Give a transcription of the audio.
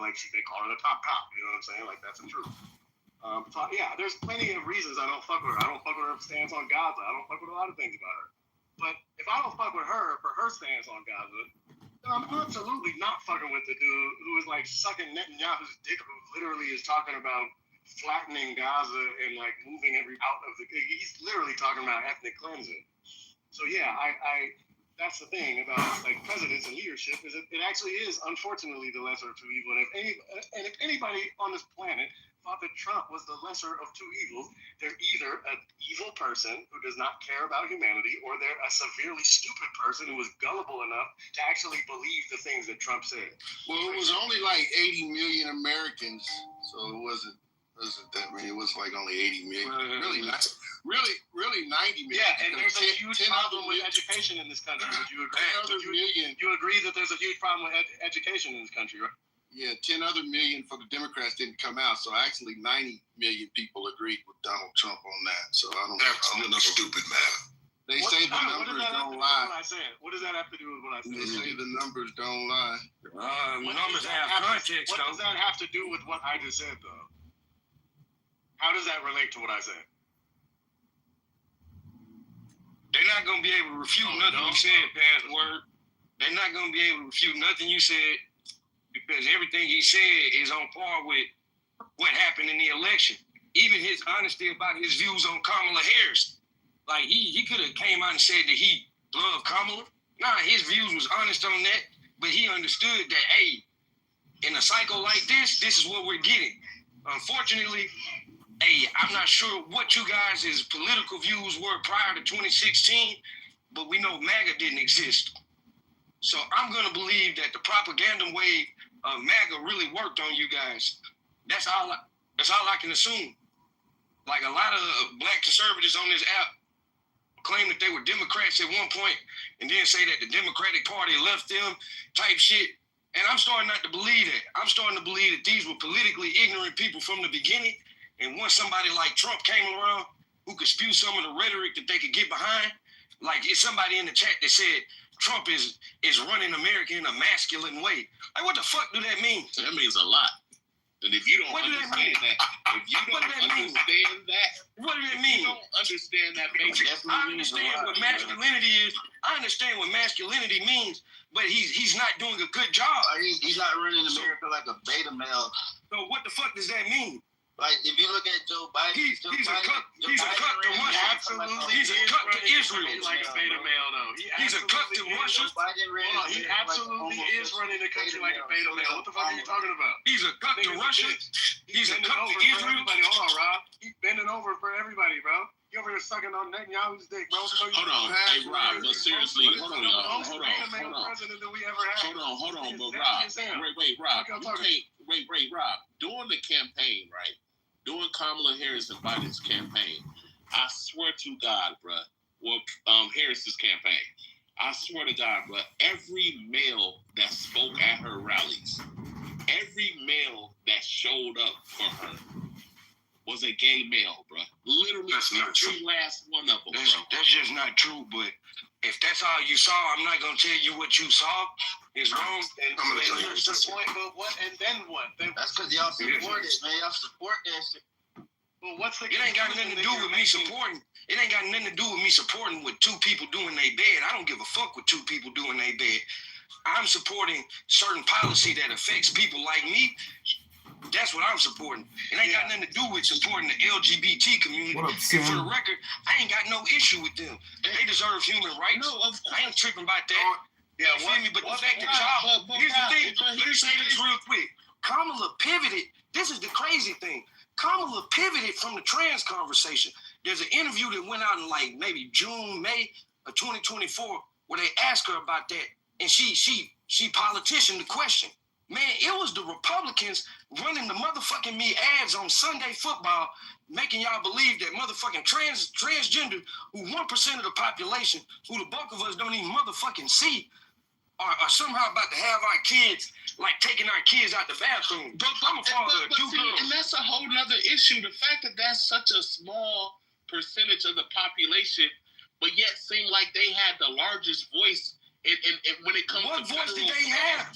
like they call her the top cop. You know what I'm saying? Like that's the truth. So yeah, there's plenty of reasons I don't fuck with her. I don't fuck with her stance on Gaza. I don't fuck with a lot of things about her. But if I don't fuck with her for her stance on Gaza, then I'm absolutely not fucking with the dude who is like sucking Netanyahu's dick, who literally is talking about flattening Gaza and like moving out of the. He's literally talking about ethnic cleansing. So yeah, I that's the thing about like presidents and leadership is it actually is unfortunately the lesser of two evils. And if anybody on this planet thought that Trump was the lesser of two evils, they're either an evil person who does not care about humanity, or they're a severely stupid person who was gullible enough to actually believe the things that Trump said. Well, it was only like 80 million Americans, so it wasn't that many. It was like only 80 million. Really 90 million. Yeah, and there's a huge problem with education in this country. Would you agree? You agree that there's a huge problem with education in this country, right? Yeah, 10 other million for the Democrats didn't come out, so actually 90 million people agreed with Donald Trump on that. So I don't. That's stupid, man. They say the numbers don't lie. What does that have to do with what I said? They say the numbers don't lie. Numbers have context, What does that have to do with what I just said, though? How does that relate to what I said? They're not going to be able to refute nothing you said, Password. They're not going to be able to refute nothing you said, because everything he said is on par with what happened in the election. Even his honesty about his views on Kamala Harris. Like, he could have came out and said that he loved Kamala. Nah, his views was honest on that, but he understood that, hey, in a cycle like this is what we're getting. Unfortunately, hey, I'm not sure what you guys' political views were prior to 2016, but we know MAGA didn't exist. So I'm going to believe that the propaganda wave of MAGA really worked on you guys. That's all I can assume. Like, a lot of black conservatives on this app claim that they were Democrats at one point and then say that the Democratic Party left them type shit. And I'm starting not to believe that. I'm starting to believe that these were politically ignorant people from the beginning. And once somebody like Trump came around who could spew some of the rhetoric that they could get behind, like it's somebody in the chat that said Trump is running America in a masculine way. Like, what the fuck do that mean? That means a lot. And if you don't understand that, what does that mean? What does it mean? You don't understand that, I understand what masculinity is. I understand what masculinity means, but he's not doing a good job. He's not running America like a beta male. So what the fuck does that mean? Like, if you look at Joe Biden, he's a cuck to Russia. Absolutely, he's a cuck to Israel. Like a beta male, though. He's a cuck to Russia. He absolutely is running the country like a beta male. What the fuck are you talking about? He's a cuck to Russia. He's a cuck to Israel. Hold on, Rob. He's bending over for everybody, bro. You over here sucking on Netanyahu's dick, bro. Hold on, hey Rob, but seriously, hold on, y'all. Hold on. President that we ever had. Hold on, but Rob, wait, Rob. During the campaign, right? During Kamala Harris and Biden's campaign, I swear to God, bruh, Harris's campaign, I swear to God, bruh, every male that spoke at her rallies, every male that showed up for her was a gay male, bruh. Literally, every last one of them, bro. That's just not true, but if that's all you saw, I'm not going to tell you what you saw. It's wrong. And here's the point, but what? And then what? That's because y'all support it, man. Y'all support that shit. Well, what's the? It ain't got nothing to do with me supporting. It ain't got nothing to do with me supporting what two people doing they bed. I don't give a fuck what two people doing they bed. I'm supporting certain policy that affects people like me. That's what I'm supporting. It ain't got nothing to do with supporting the LGBT community. And for the record, I ain't got no issue with them. They deserve human rights. No, I ain't tripping about that. Yeah, you feel me? But the fact that y'all, here's the thing. Let me say this real quick. Kamala pivoted. This is the crazy thing. Kamala pivoted from the trans conversation. There's an interview that went out in like maybe June, May of 2024 where they asked her about that, and she politicianed the question. Man, it was the Republicans running the motherfucking me ads on Sunday football, making y'all believe that motherfucking transgender, who 1% of the population, who the bulk of us don't even motherfucking see, are somehow about to have our kids, like taking our kids out the bathroom. I'm a father of two girls. And that's a whole nother issue. The fact that that's such a small percentage of the population, but yet seem like they had the largest voice in when it comes to what voice did they have?